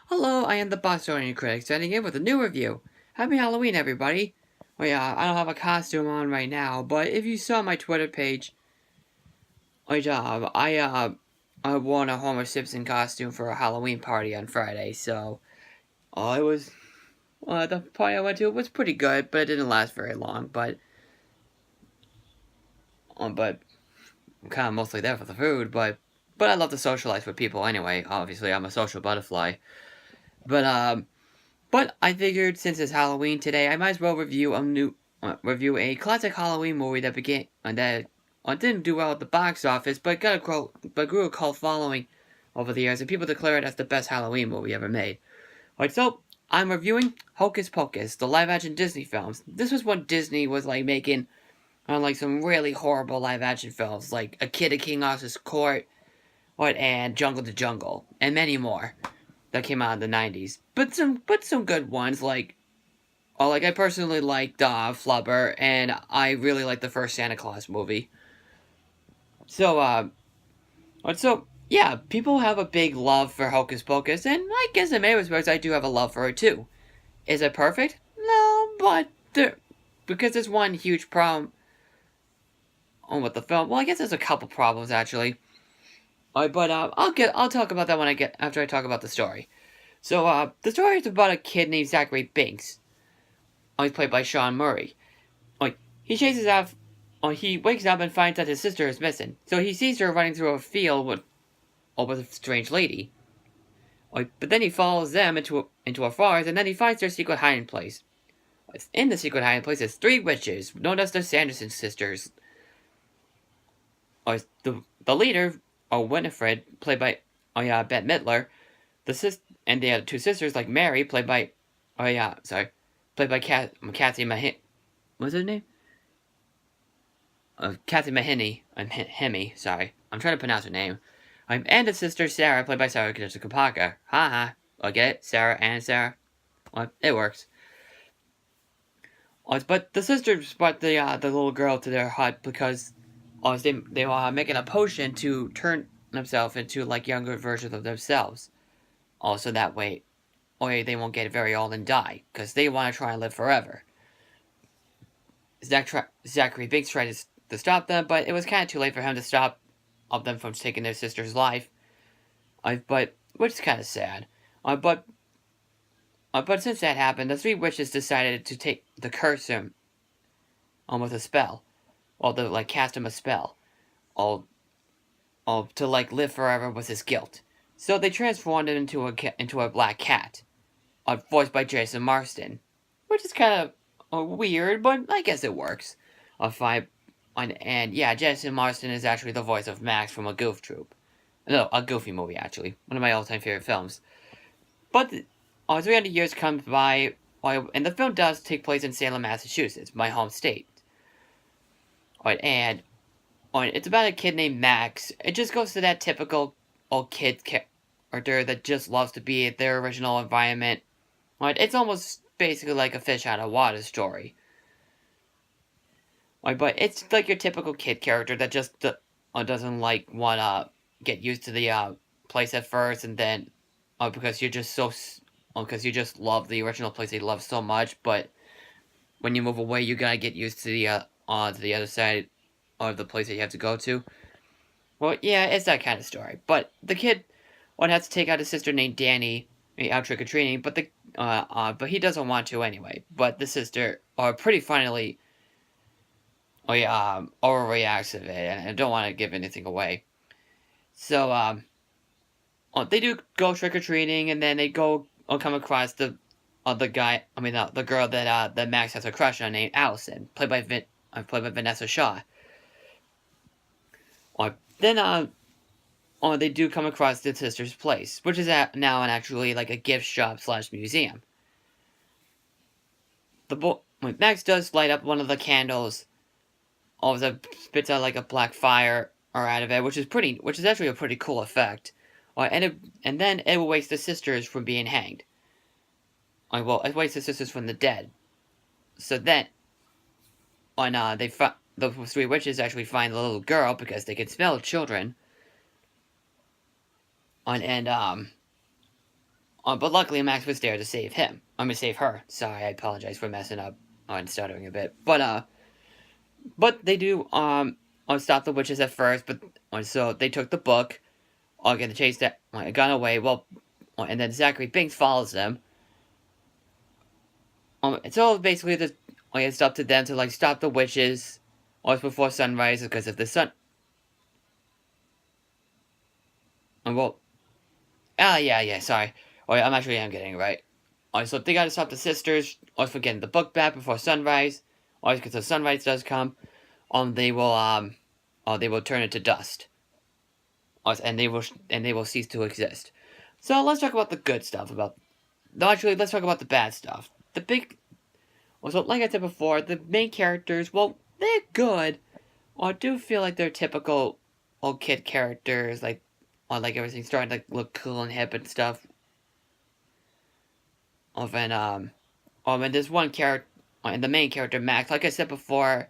Hello, I am the Bostonian Critic, sending in with a new review. Happy Halloween, everybody! Well, yeah, I don't have a costume on right now, but if you saw my Twitter page, I wore a Homer Simpson costume for a Halloween party on Friday, so it was the party I went to was pretty good, but it didn't last very long. But I'm kind of mostly there for the food, but I love to socialize with people anyway. Obviously, I'm a social butterfly, but But I figured since it's Halloween today, I might as well review a classic Halloween movie that didn't do well at the box office, but grew a cult following over the years, and people declare it as the best Halloween movie ever made. Alright, so I'm reviewing Hocus Pocus, the live-action Disney films. This was when Disney was making some really horrible live-action films, like A Kid at King Arthur's Court, and Jungle to Jungle, and many more that came out in the 90s. But some good ones, I personally liked Flubber, and I really liked the first Santa Claus movie. So, yeah, people have a big love for Hocus Pocus, and I guess in many respects I do have a love for it too. Is it perfect? No, but because there's one huge problem with the film. Well, I guess there's a couple problems actually. I'll talk about that after I talk about the story. So, the story is about a kid named Zachary Binks. He's played by Sean Murray. He chases out. He wakes up and finds that his sister is missing. So he sees her running through a field with a strange lady. But then he follows them into a forest, and then he finds their secret hiding place. In the secret hiding place is three witches, known as the Sanderson sisters. The leader, Winifred, played by Bette Midler, and the other two sisters, like Mary, played by Kathy Mahini. What's her name? Kathy Mahini. Hemi, sorry. I'm trying to pronounce her name. And the sister Sarah, played by Sarah Jessica Parker. Haha. I get it? Sarah and Sarah. Well, it works. But the sisters brought the little girl to their hut because they were making a potion to turn themselves into younger versions of themselves. Also, that way, they won't get very old and die, because they want to try and live forever. Zachary Binks tried to stop them, but it was kind of too late for him to stop them from taking their sister's life. Which is kind of sad. But since that happened, the three witches decided to curse him, with a spell, or to cast him a spell, or to live forever with his guilt. So they transformed him into a black cat, voiced by Jason Marsden, which is kind of weird, but I guess it works. Jason Marsden is actually the voice of Max from a Goof Troop. No, a Goofy movie, actually. One of my all-time favorite films. But 300 years comes by, and the film does take place in Salem, Massachusetts, my home state. It's about a kid named Max. It just goes to that typical old kid character that just loves to be at their original environment. It's almost basically like a fish out of water story. But it's like your typical kid character that just doesn't want to get used to the place at first, and then because you just love the original place you love so much, but when you move away, you gotta get used to the other side of the place that you have to go to. Well, yeah, it's that kind of story. But the kid has to take out his sister named Danny out trick or treating, but he doesn't want to anyway. But the sister, pretty funnily, overreacts to it, and I don't want to give anything away. So, they do go trick or treating, and then they come across the girl that Max has a crush on, named Allison, played by Vanessa Shaw. Then they do come across the sister's place, which is now actually a gift shop / museum. Max does light up one of the candles. That spits out a black fire out of it, which is actually a pretty cool effect. And then it awakes the sisters from being hanged. It awakes the sisters from the dead. So then, the three witches actually find the little girl because they can smell children. But luckily Max was there to save him. I'm gonna save her. Sorry, I apologize for messing up and stuttering a bit. But they do stop the witches at first. But so they took the book. Get the chase that got away. Well, and then Zachary Binks follows them. So basically, it's up to them to stop the witches, before sunrise because if the sun. Well, yeah, sorry. I'm getting it right. So they gotta stop the sisters, for getting the book back before sunrise. Because the sunrise does come, they will turn it to dust. And they will cease to exist. So let's talk about the good stuff let's talk about the bad stuff. So like I said before, the main characters, well, they're good. I do feel like they're typical old kid characters, like everything's starting to look cool and hip and stuff. And there's one character, and the main character, Max, like I said before,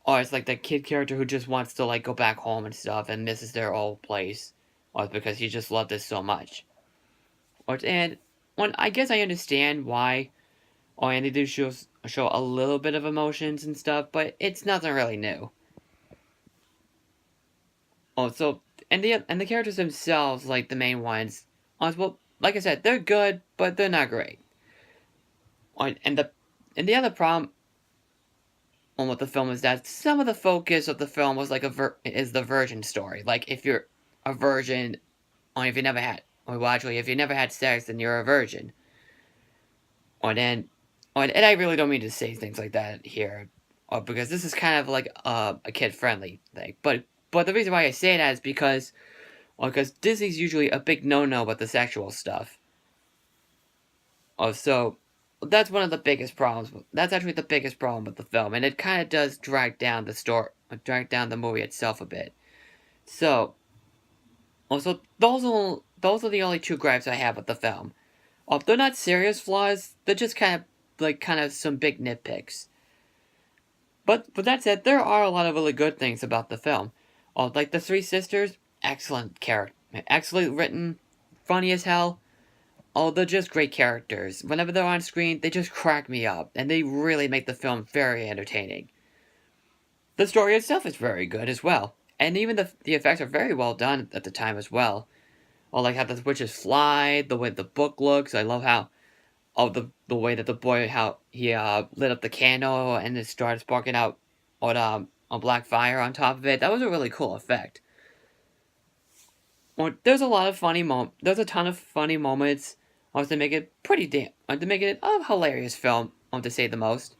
it's like the kid character who just wants to go back home and stuff and misses their old place. Or it's because he just loved it so much. And I guess I understand why. And they do show a little bit of emotions and stuff, but it's nothing really new. And the characters themselves, like the main ones, well, like I said, they're good, but they're not great. And the other problem with the film is that some of the focus of the film was is the virgin story. Like if you're a virgin, or if you never had, if you never had sex, then you're a virgin. And I really don't mean to say things like that here, because this is kind of like a kid-friendly thing. But the reason why I say that is because Disney's usually a big no-no with the sexual stuff. So that's one of the biggest problems. That's actually the biggest problem with the film, and it kind of does drag down the movie itself a bit. So, also those are the only two gripes I have with the film. They're not serious flaws. They're just kind of some big nitpicks. But with that said, there are a lot of really good things about the film. Like the three sisters, excellent character, excellently written, funny as hell. They're just great characters. Whenever they're on screen, they just crack me up, and they really make the film very entertaining. The story itself is very good as well, and even the effects are very well done at the time as well. Like how the witches fly, the way the book looks. I love how, the way that the boy, how he lit up the candle and it started sparking out a black fire on top of it. That was a really cool effect. There's a lot of there's a ton of funny moments. To make it to make it a hilarious film, to say the most.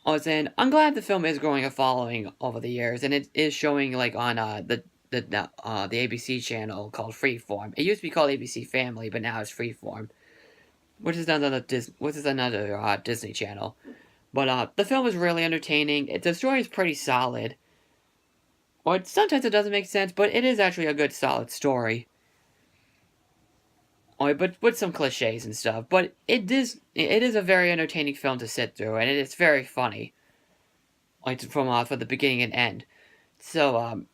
And I'm glad the film is growing a following over the years, and it is showing on the ABC channel called Freeform. It used to be called ABC Family, but now it's Freeform, which is another Disney channel. But the film is really entertaining. The story is pretty solid. Sometimes it doesn't make sense, but it is actually a good, solid story. But with some cliches and stuff. But it is a very entertaining film to sit through, and it's very funny. From the beginning and end. So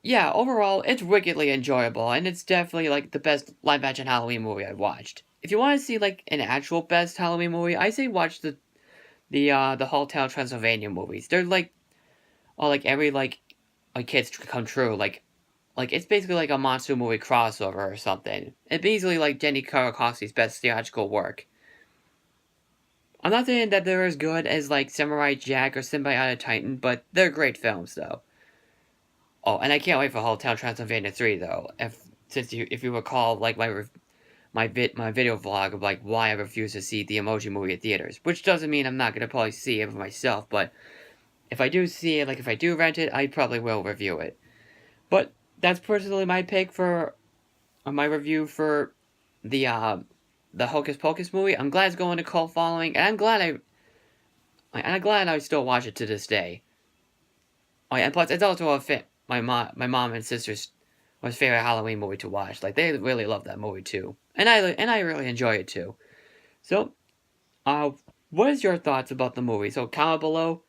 yeah, overall, it's wickedly enjoyable, and it's definitely the best live-action Halloween movie I've watched. If you want to see an actual best Halloween movie, I say watch the Hotel Transylvania movies. They're every kids come true. It's basically a monster movie crossover or something. It's basically Jenny Karakoski's best theatrical work. I'm not saying that they're as good as Samurai Jack or Symbiotic Titan, but they're great films though. And I can't wait for Hotel Transylvania 3 though. If you recall my video vlog of why I refuse to see the Emoji Movie at theaters, which doesn't mean I'm not gonna probably see it for myself, but if I do see it, if I do rent it, I probably will review it. But that's personally my pick for my review for the Hocus Pocus movie. I'm glad it's going to cult following, and I'm glad I still watch it to this day. And plus, it's also a fit my mom and sister's favorite Halloween movie to watch. They really love that movie too, and I really enjoy it too. So, what is your thoughts about the movie? So comment below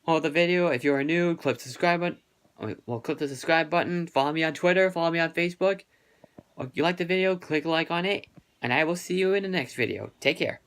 the video. If you are new, click the subscribe button. Click the subscribe button. Follow me on Twitter. Follow me on Facebook. If you like the video, click like on it, and I will see you in the next video. Take care.